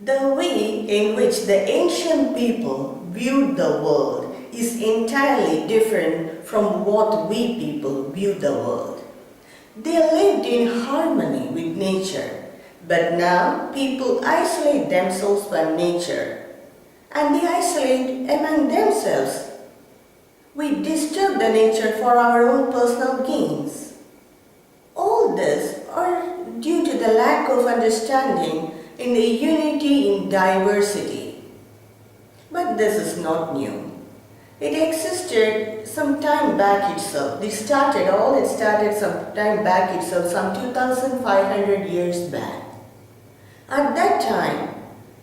The way in which the ancient people viewed the world is entirely different from what we people view the world. They lived in harmony with nature, but now people isolate themselves from nature and they isolate among themselves. We disturb the nature for our own personal gains. All this are due to the lack of understanding in the unity in diversity. But this is not new. It existed some time back itself. It started some time back itself, some 2500 years back. At that time,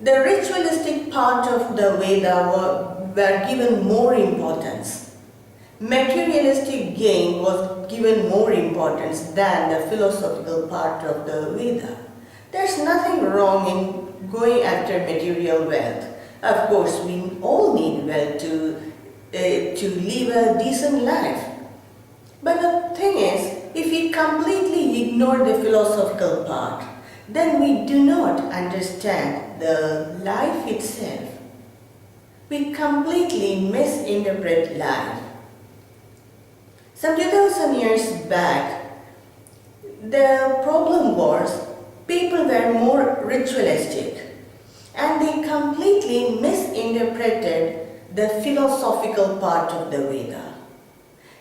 the ritualistic part of the Veda were given more importance. Materialistic gain was given more importance than the philosophical part of the Veda. There's nothing wrong in going after material wealth. Of course, we all need wealth to live a decent life. But the thing is, if we completely ignore the philosophical part, then we do not understand the life itself. We completely misinterpret life. Some 2000 years back, the problem was people were more ritualistic and they completely misinterpreted the philosophical part of the Veda.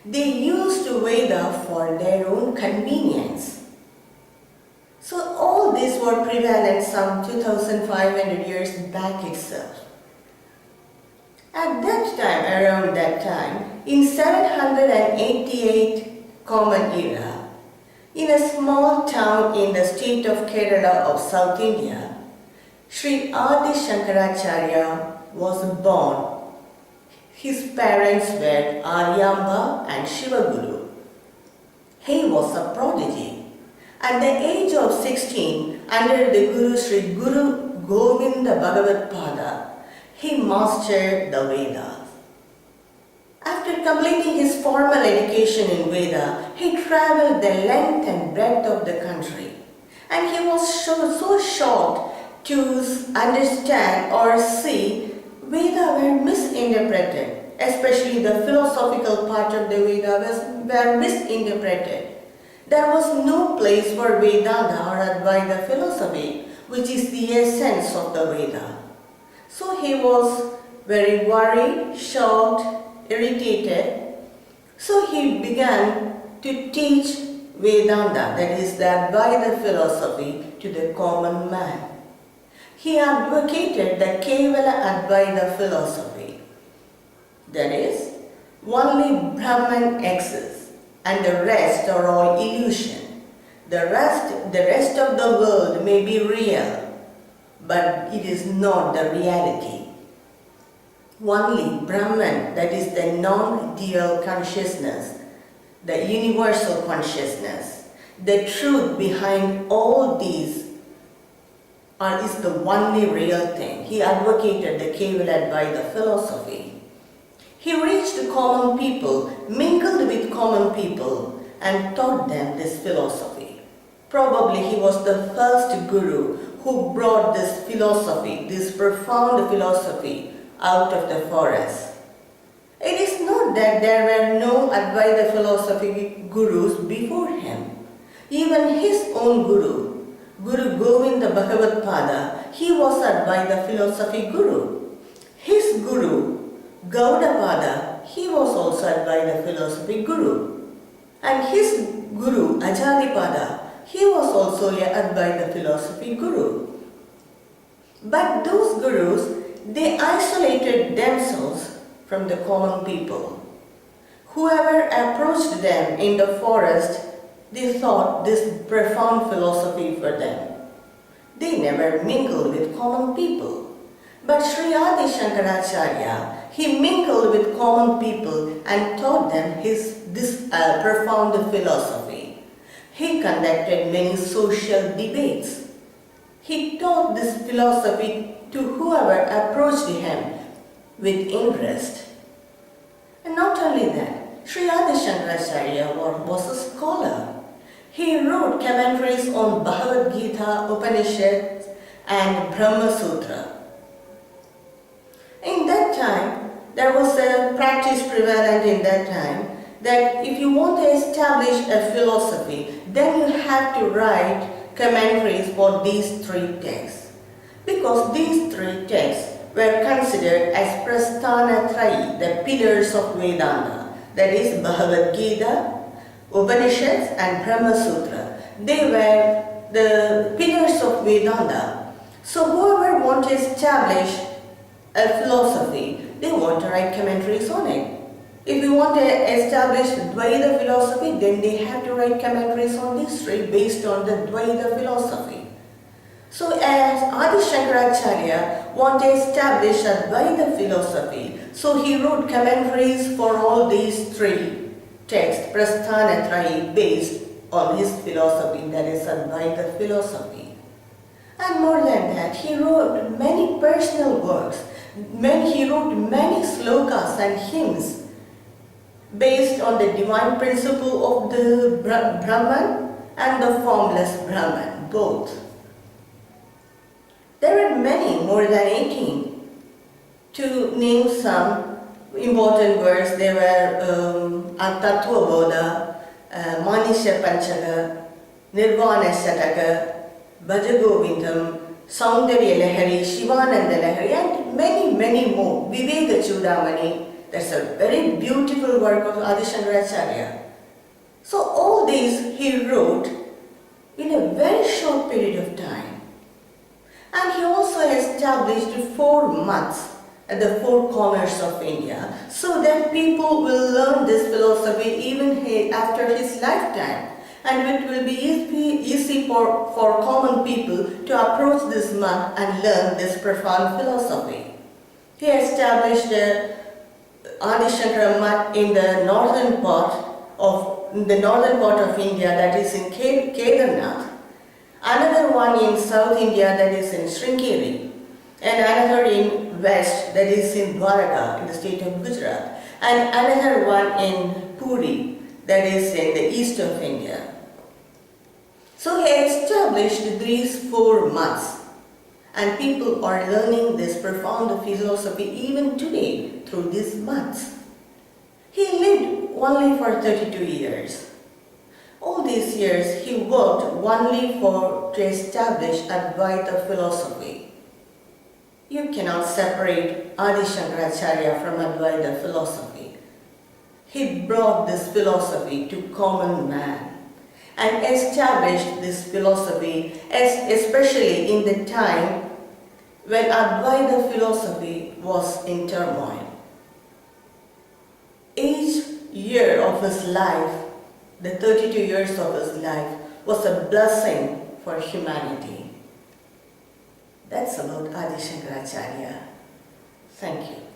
They used Veda for their own convenience. So all these were prevalent some 2500 years back itself. At that time, around that time, in 788 Common Era, in a small town in the state of Kerala of South India, Sri Adi Sankaracharya was born. His parents were Aryamba and Shivaguru. He was a prodigy. At the age of 16, under the Guru Sri Guru Govinda Bhagavad Pada, he mastered the Vedas. After completing his formal education in Veda, he traveled the length and breadth of the country. And he was so shocked to understand or see Veda were misinterpreted, especially the philosophical part of the Veda were misinterpreted. There was no place for Vedanta or Advaita philosophy, which is the essence of the Veda. So he was very worried, shocked, irritated. So he began to teach Vedanta, that is the Advaita philosophy, to the common man. He advocated the Kevala Advaita philosophy. That is, only Brahman exists and the rest are all illusion. The rest of the world may be real, but it is not the reality. Only Brahman, that is the non-dual consciousness, the universal consciousness, the truth behind all these is the only real thing. He advocated the Kevala Advaita philosophy. He reached the common people, mingled with common people, and taught them this philosophy. Probably he was the first guru who brought this philosophy, this profound philosophy, out of the forest. It is not that there were no Advaita philosophy gurus before him. Even his own guru, Guru Govinda Bhagavad Pada, he was Advaita philosophy guru. His guru, Gaudapada, he was also Advaita philosophy guru. And his guru, Ajadipada, he was also a Advaita philosophy guru. But those gurus, they isolated themselves from the common people. Whoever approached them in the forest, they thought this profound philosophy for them. They never mingled with common people. But Sri Adi Sankaracharya, he mingled with common people and taught them this profound philosophy. He conducted many social debates. He taught this philosophy to whoever approached him with interest. And not only that, Sri Adi Sankaracharya was a scholar. He wrote commentaries on Bhagavad Gita, Upanishads, and Brahma Sutra. In that time, there was a practice prevalent in that time that if you want to establish a philosophy, then you have to write commentaries for these three texts. Because these three texts were considered as prasthana trayi, the pillars of Vedanta, that is Bhagavad Gita, Upanishads and Brahma Sutra. They were the pillars of Vedanta. So whoever wants to establish a philosophy, they want to write commentaries on it. If you want to establish Advaita philosophy, then they have to write commentaries on these three based on the Advaita philosophy. So as Adi Sankaracharya wanted to establish Advaita philosophy, so he wrote commentaries for all these three texts, prasthana trayi, based on his philosophy, that is Advaita philosophy. And more than that, he wrote many personal works. He wrote many slokas and hymns based on the divine principle of the Brahman and the formless Brahman, both. There are many, more than 18. To name some important works, there were Tattva Bodha, Manisha Panchaka, Nirvana Sataka, Bhaja Govindam, Saundarya Lahari, Shivananda Lahari, and many more. Viveka Chudamani, that's a very beautiful work of Adi Sankaracharya. So all these he wrote in a very short period of time. And he also established 4 months at the 4 corners of India so that people will learn this philosophy even after his lifetime. And it will be easy for common people to approach this month and learn this profound philosophy. He established the Adi Shankara Math in the northern part of India, that is in Kedarnath. Another one in South India, that is in Sringeri, and another in West, that is in Dwarka, in the state of Gujarat, and another one in Puri, that is in the east of India. So he established these 4 months, and people are learning this profound philosophy even today through these months. He lived only for 32 years. All these years he worked only to establish Advaita philosophy. You cannot separate Adi Sankaracharya from Advaita philosophy. He brought this philosophy to common man and established this philosophy, especially in the time when Advaita philosophy was in turmoil. Each year of his life, the 32 years of his life, was a blessing for humanity. That's about Adi Sankaracharya. Thank you.